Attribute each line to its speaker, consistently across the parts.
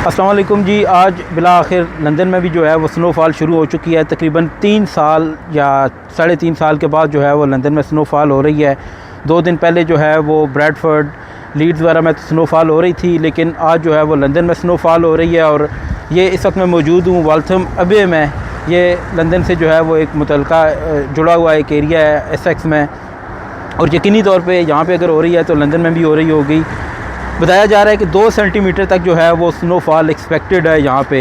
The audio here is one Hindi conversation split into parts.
Speaker 1: अस्सलाम वालेकुम जी। आज बिला आखिर लंदन में भी जो है वो स्नोफॉल शुरू हो चुकी है। तकरीबन 3 साल या 3.5 साल के बाद जो है वो लंदन में स्नोफॉल हो रही है। 2 दिन पहले जो है वो ब्रैडफर्ड, लीड्स वगैरह में स्नोफॉल हो रही थी, लेकिन आज जो है वो लंदन में स्नोफॉल हो रही है। और ये इस वक्त मैं मौजूद हूँ वाल्थम अबे में। ये लंदन से जो है वो एक मुतलका जुड़ा हुआ एक एरिया है एसेक्स में, और यकीनी तौर पे यहाँ पे अगर हो रही है तो लंदन में भी हो रही होगी। बताया जा रहा है कि 2 सेंटीमीटर तक जो है वो स्नोफॉल एक्सपेक्टेड है यहाँ पे।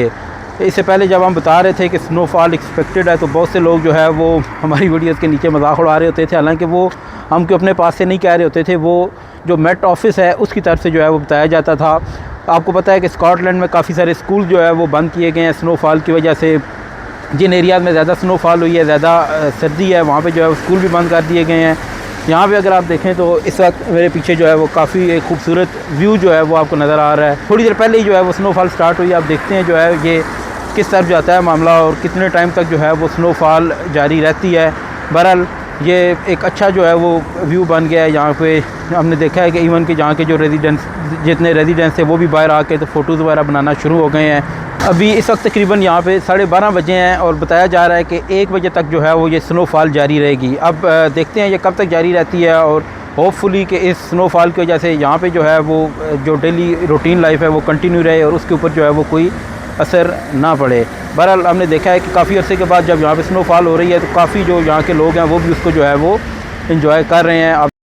Speaker 1: इससे पहले जब हम बता रहे थे कि स्नोफॉल एक्सपेक्टेड है तो बहुत से लोग जो है वो हमारी वीडियोस के नीचे मजाक उड़ा रहे होते थे, हालांकि वो हमको अपने पास से नहीं कह रहे होते थे, वो जो मेट ऑफिस है उसकी तरफ से जो है वो बताया जाता था। आपको पता है कि स्कॉटलैंड में काफ़ी सारे स्कूल जो है वो बंद किए गए हैं स्नोफॉल की वजह से। जिन एरियाज़ में ज़्यादा स्नोफॉल हुई है, ज़्यादा सर्दी है, वहाँ पर जो है स्कूल भी बंद कर दिए गए हैं। यहाँ पे अगर आप देखें तो इस वक्त मेरे पीछे जो है वो काफ़ी एक खूबसूरत व्यू जो है वो आपको नज़र आ रहा है। थोड़ी देर पहले ही जो है वो स्नोफॉल स्टार्ट हुई। आप देखते हैं जो है ये किस तरफ जाता है मामला और कितने टाइम तक जो है वो स्नोफॉल जारी रहती है। बहरहाल ये एक अच्छा जो है वो व्यू बन गया है। यहाँ पे हमने देखा है कि इवन कि जहाँ के जो जितने रेजिडेंट्स थे वो भी बाहर आके तो फ़ोटोज़ वगैरह बनाना शुरू हो गए हैं। अभी इस वक्त तकरीबन यहाँ पे 12:30 बजे हैं और बताया जा रहा है कि 1 बजे तक जो है वो ये स्नोफॉल जारी रहेगी। अब देखते हैं ये कब तक जारी रहती है, और होपफुली कि इस स्नोफॉल की वजह से यहाँ पे जो है वो जो डेली रूटीन लाइफ है वो कंटिन्यू रहे और उसके ऊपर जो है वो कोई असर ना पड़े। बहरहाल हमने देखा है कि काफ़ी अर्से के बाद जब यहाँ पे स्नोफॉल हो रही है तो काफ़ी जो यहाँ के लोग हैं वो भी उसको जो है वो इंजॉय कर रहे हैं।